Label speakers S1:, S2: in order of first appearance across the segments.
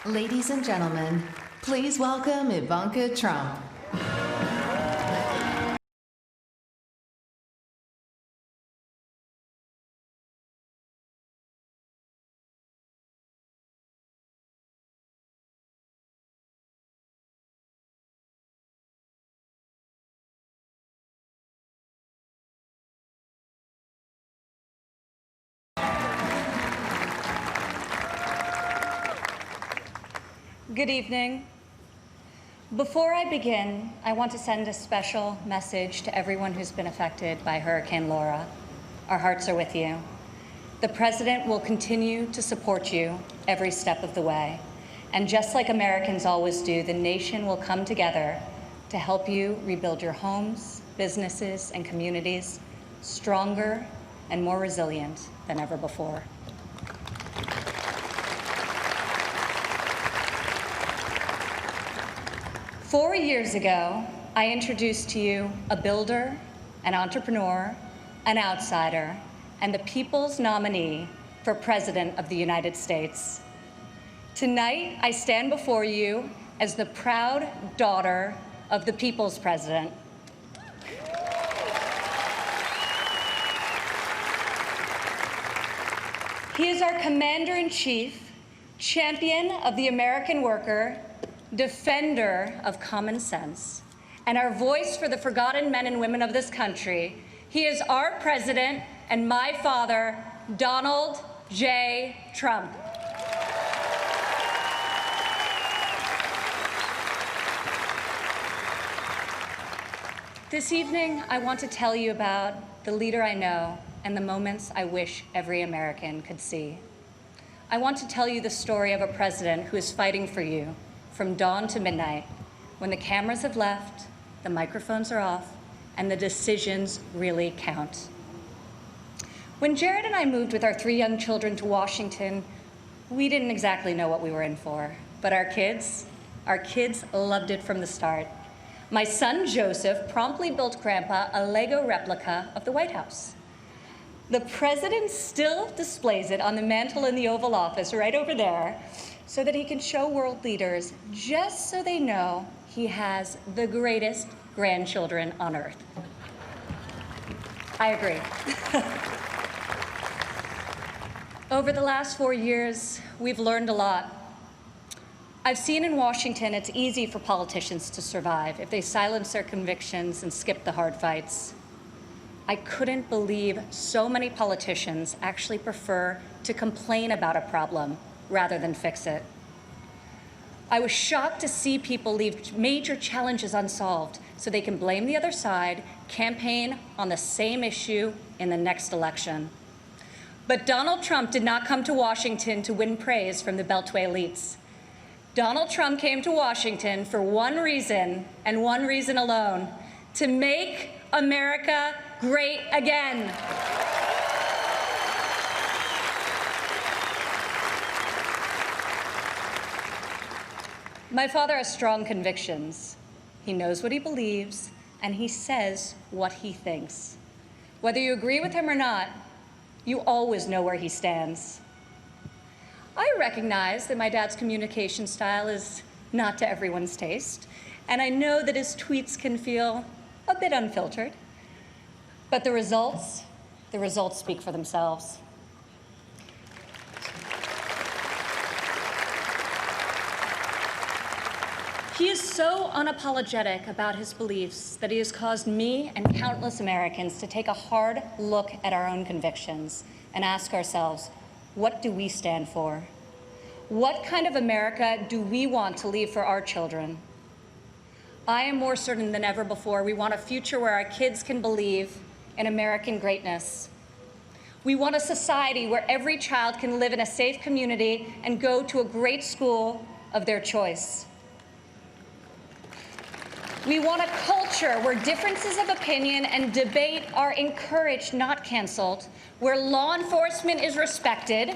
S1: Ladies and gentlemen, please welcome Ivanka Trump.
S2: Good evening. Before I begin, I want to send a special message to everyone who's been affected by Hurricane Laura. Our hearts are with you. The President will continue to support you every step of the way. And just like Americans always do, the nation will come together to help you rebuild your homes, businesses, and communities stronger and more resilient than ever before. Four years ago, I introduced to you a builder, an entrepreneur, an outsider, and the people's nominee for President of the United States. Tonight, I stand before you as the proud daughter of the people's president. He is our commander-in-chief, champion of the American worker, defender of common sense, and our voice for the forgotten men and women of this country. He is our president and my father, Donald J. Trump. This evening, I want to tell you about the leader I know and the moments I wish every American could see. I want to tell you the story of a president who is fighting for you from dawn to midnight, when the cameras have left, the microphones are off, and the decisions really count. When Jared and I moved with our 3 young children to Washington, we didn't exactly know what we were in for, but our kids loved it from the start. My son, Joseph, promptly built Grandpa a Lego replica of the White House. The president still displays it on the mantle in the Oval Office right over there, so that he can show world leaders, just so they know he has the greatest grandchildren on earth. I agree. Over the last 4 years, we've learned a lot. I've seen in Washington it's easy for politicians to survive if they silence their convictions and skip the hard fights. I couldn't believe so many politicians actually prefer to complain about a problem rather than fix it. I was shocked to see people leave major challenges unsolved so they can blame the other side, campaign on the same issue in the next election. But Donald Trump did not come to Washington to win praise from the Beltway elites. Donald Trump came to Washington for one reason, and one reason alone: to make America great again. My father has strong convictions. He knows what he believes, and he says what he thinks. Whether you agree with him or not, you always know where he stands. I recognize that my dad's communication style is not to everyone's taste, and I know that his tweets can feel a bit unfiltered. But the results speak for themselves. He is so unapologetic about his beliefs that he has caused me and countless Americans to take a hard look at our own convictions and ask ourselves, what do we stand for? What kind of America do we want to leave for our children? I am more certain than ever before we want a future where our kids can believe in American greatness. We want a society where every child can live in a safe community and go to a great school of their choice. We want a culture where differences of opinion and debate are encouraged, not canceled, where law enforcement is respected,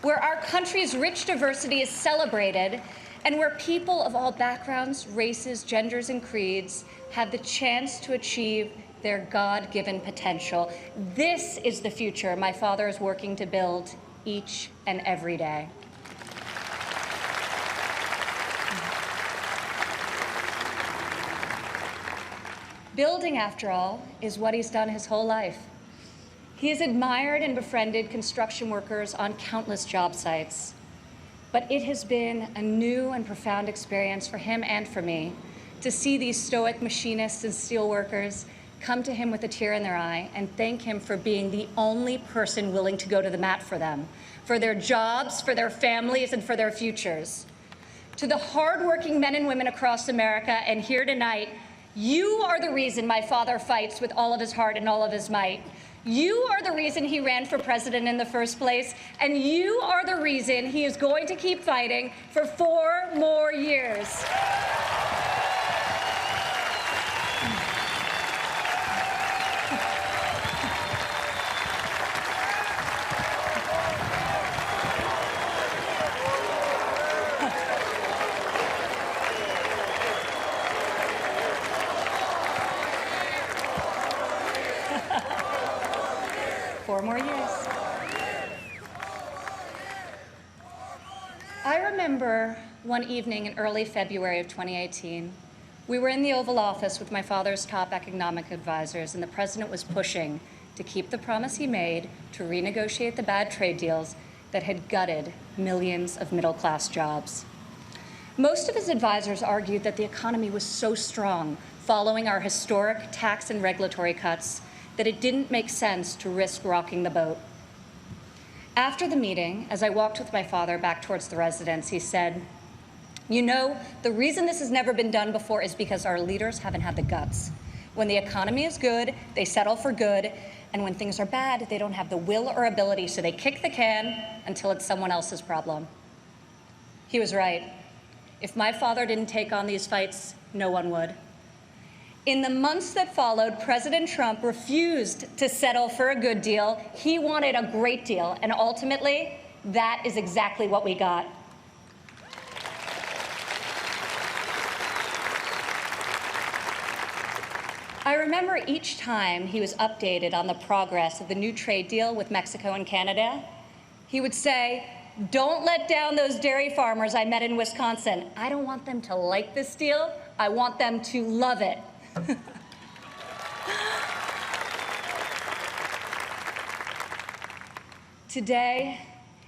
S2: where our country's rich diversity is celebrated, and where people of all backgrounds, races, genders, and creeds have the chance to achieve their God-given potential. This is the future my father is working to build each and every day. Building, after all, is what he's done his whole life. He has admired and befriended construction workers on countless job sites. But it has been a new and profound experience for him and for me to see these stoic machinists and steelworkers come to him with a tear in their eye and thank him for being the only person willing to go to the mat for them, for their jobs, for their families, and for their futures. To the hardworking men and women across America and here tonight, you are the reason my father fights with all of his heart and all of his might. You are the reason he ran for president in the first place, and you are the reason he is going to keep fighting for 4 more years. I remember one evening in early February of 2018, we were in the Oval Office with my father's top economic advisors, and the president was pushing to keep the promise he made to renegotiate the bad trade deals that had gutted millions of middle-class jobs. Most of his advisors argued that the economy was so strong following our historic tax and regulatory cuts that it didn't make sense to risk rocking the boat. After the meeting, as I walked with my father back towards the residence, he said, "You know, the reason this has never been done before is because our leaders haven't had the guts. When the economy is good, they settle for good, and when things are bad, they don't have the will or ability, so they kick the can until it's someone else's problem." He was right. If my father didn't take on these fights, no one would. In the months that followed, President Trump refused to settle for a good deal. He wanted a great deal, and ultimately, that is exactly what we got. I remember each time he was updated on the progress of the new trade deal with Mexico and Canada, he would say, "Don't let down those dairy farmers I met in Wisconsin. I don't want them to like this deal. I want them to love it." Today,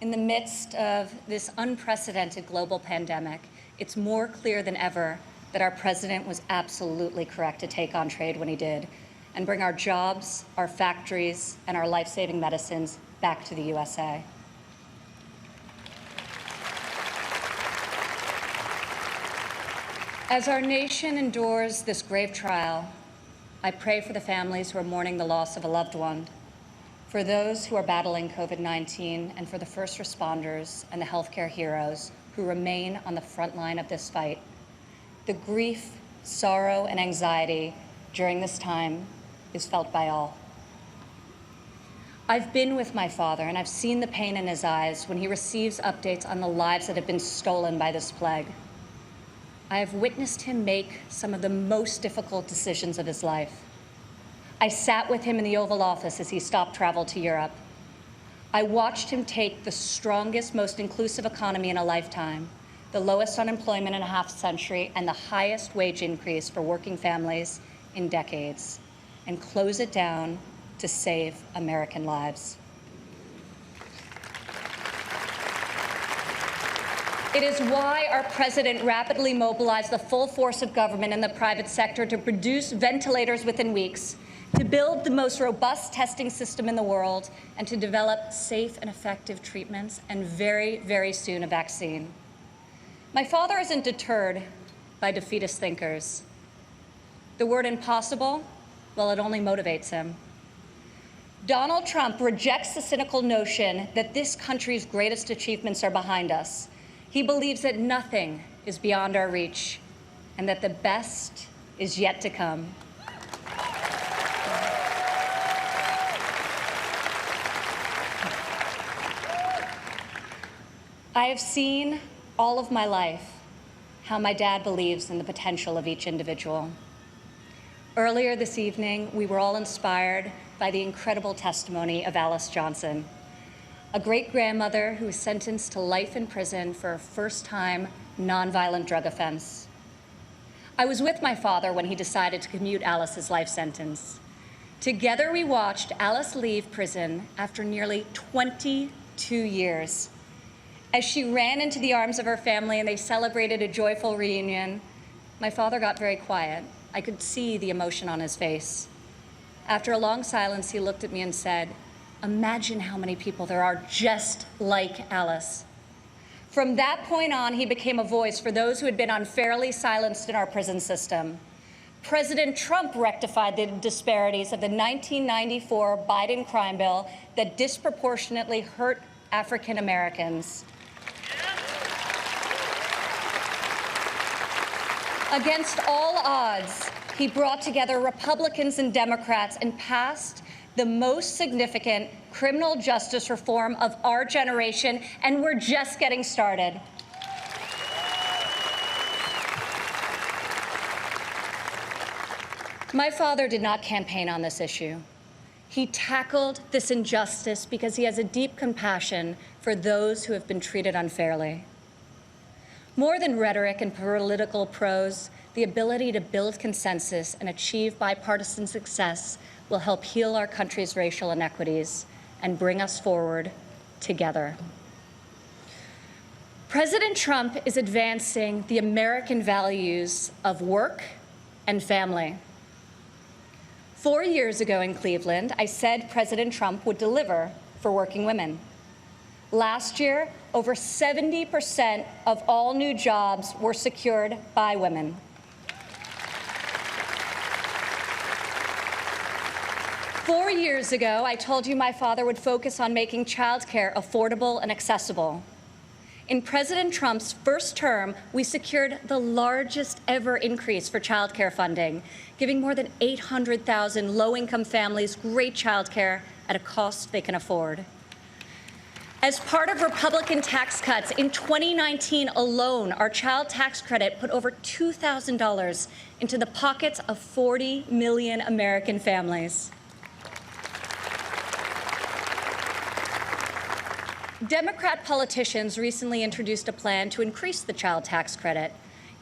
S2: in the midst of this unprecedented global pandemic, it's more clear than ever that our president was absolutely correct to take on trade when he did and bring our jobs, our factories, and our life-saving medicines back to the USA. As our nation endures this grave trial, I pray for the families who are mourning the loss of a loved one, for those who are battling COVID-19, and for the first responders and the healthcare heroes who remain on the front line of this fight. The grief, sorrow, and anxiety during this time is felt by all. I've been with my father, and I've seen the pain in his eyes when he receives updates on the lives that have been stolen by this plague. I have witnessed him make some of the most difficult decisions of his life. I sat with him in the Oval Office as he stopped travel to Europe. I watched him take the strongest, most inclusive economy in a lifetime, the lowest unemployment in a half century, and the highest wage increase for working families in decades, and close it down to save American lives. It is why our president rapidly mobilized the full force of government and the private sector to produce ventilators within weeks, to build the most robust testing system in the world, and to develop safe and effective treatments, and very, very soon a vaccine. My father isn't deterred by defeatist thinkers. The word impossible, well, it only motivates him. Donald Trump rejects the cynical notion that this country's greatest achievements are behind us. He believes that nothing is beyond our reach and that the best is yet to come. I have seen all of my life how my dad believes in the potential of each individual. Earlier this evening, we were all inspired by the incredible testimony of Alice Johnson, a great-grandmother who was sentenced to life in prison for a first-time nonviolent drug offense. I was with my father when he decided to commute Alice's life sentence. Together, we watched Alice leave prison after nearly 22 years. As she ran into the arms of her family and they celebrated a joyful reunion, my father got very quiet. I could see the emotion on his face. After a long silence, he looked at me and said, "Imagine how many people there are just like Alice." From that point on, he became a voice for those who had been unfairly silenced in our prison system. President Trump rectified the disparities of the 1994 Biden crime bill that disproportionately hurt African Americans. Against all odds, he brought together Republicans and Democrats and passed the most significant criminal justice reform of our generation, and we're just getting started. My father did not campaign on this issue. He tackled this injustice because he has a deep compassion for those who have been treated unfairly. More than rhetoric and political prose, the ability to build consensus and achieve bipartisan success will help heal our country's racial inequities and bring us forward together. President Trump is advancing the American values of work and family. 4 years ago in Cleveland, I said President Trump would deliver for working women. Last year, over 70% of all new jobs were secured by women. Four years ago, I told you my father would focus on making childcare affordable and accessible. In President Trump's first term, we secured the largest ever increase for childcare funding, giving more than 800,000 low-income families great childcare at a cost they can afford. As part of Republican tax cuts, in 2019 alone, our child tax credit put over $2,000 into the pockets of 40 million American families. Democrat politicians recently introduced a plan to increase the child tax credit.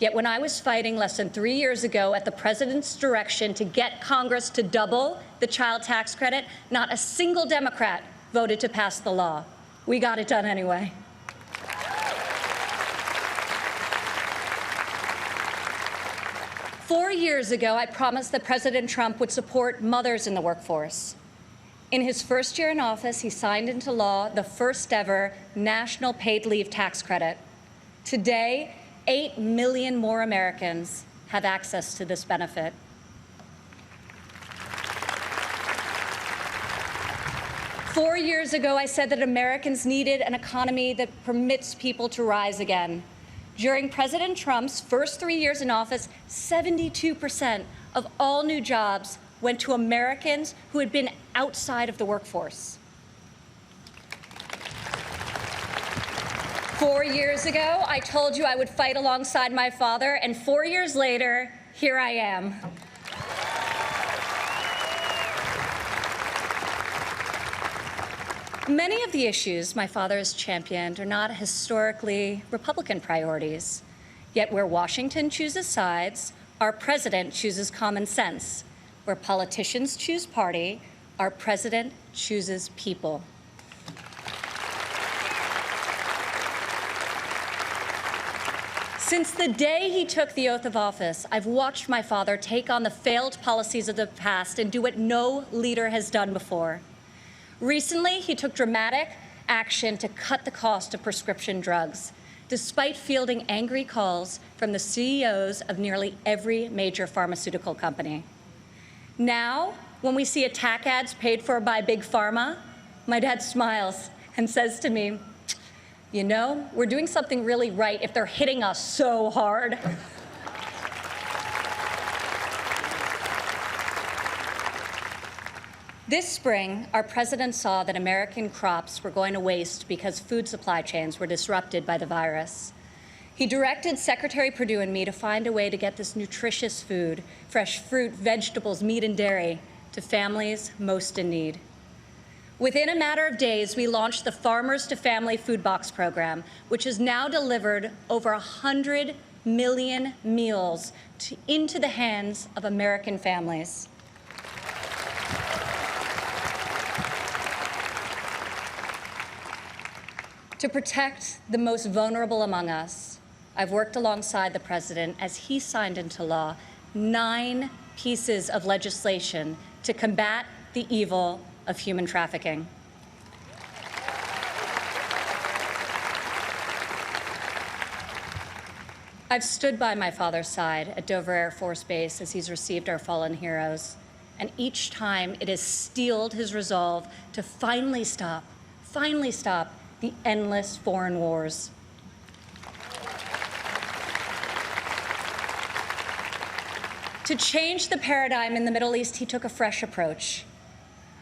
S2: Yet when I was fighting less than 3 years ago at the president's direction to get Congress to double the child tax credit, not a single Democrat voted to pass the law. We got it done anyway. Four years ago, I promised that President Trump would support mothers in the workforce. In his first year in office, he signed into law the first ever national paid leave tax credit. Today, 8 million more Americans have access to this benefit. 4 years ago, I said that Americans needed an economy that permits people to rise again. During President Trump's first 3 years in office, 72% of all new jobs went to Americans who had been outside of the workforce. 4 years ago, I told you I would fight alongside my father, and 4 years later, here I am. Many of the issues my father has championed are not historically Republican priorities. Yet where Washington chooses sides, our president chooses common sense. Where politicians choose party, our president chooses people. Since the day he took the oath of office, I've watched my father take on the failed policies of the past and do what no leader has done before. Recently, he took dramatic action to cut the cost of prescription drugs, despite fielding angry calls from the CEOs of nearly every major pharmaceutical company. Now, when we see attack ads paid for by Big Pharma, my dad smiles and says to me, "You know, we're doing something really right if they're hitting us so hard." This spring, our president saw that American crops were going to waste because food supply chains were disrupted by the virus. He directed Secretary Perdue and me to find a way to get this nutritious food, fresh fruit, vegetables, meat, and dairy, to families most in need. Within a matter of days, we launched the Farmers to Family Food Box program, which has now delivered over 100 million meals into the hands of American families. To protect the most vulnerable among us, I've worked alongside the President as he signed into law 9 pieces of legislation to combat the evil of human trafficking. I've stood by my father's side at Dover Air Force Base as he's received our fallen heroes, and each time it has steeled his resolve to finally stop the endless foreign wars. To change the paradigm in the Middle East, he took a fresh approach.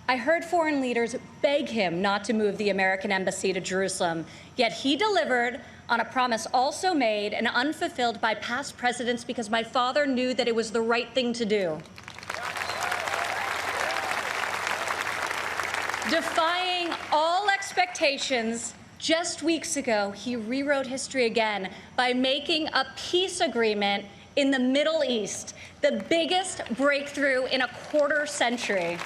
S2: I heard foreign leaders beg him not to move the American embassy to Jerusalem, yet he delivered on a promise also made and unfulfilled by past presidents because my father knew that it was the right thing to do. Defying all expectations, just weeks ago, he rewrote history again by making a peace agreement in the Middle East, the biggest breakthrough in a quarter century.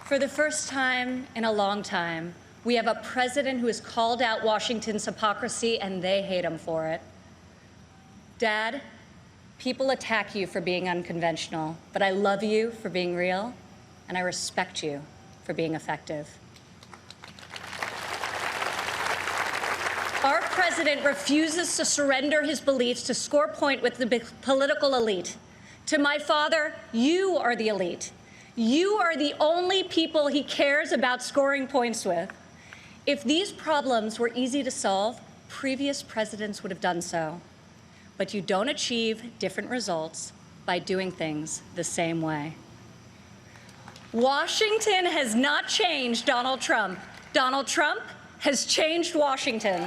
S2: For the first time in a long time, we have a president who has called out Washington's hypocrisy, and they hate him for it. Dad, people attack you for being unconventional, but I love you for being real, and I respect you for being effective. Our president refuses to surrender his beliefs to score point with the political elite. To my father, you are the elite. You are the only people he cares about scoring points with. If these problems were easy to solve, previous presidents would have done so. But you don't achieve different results by doing things the same way. Washington has not changed Donald Trump. Donald Trump has changed Washington.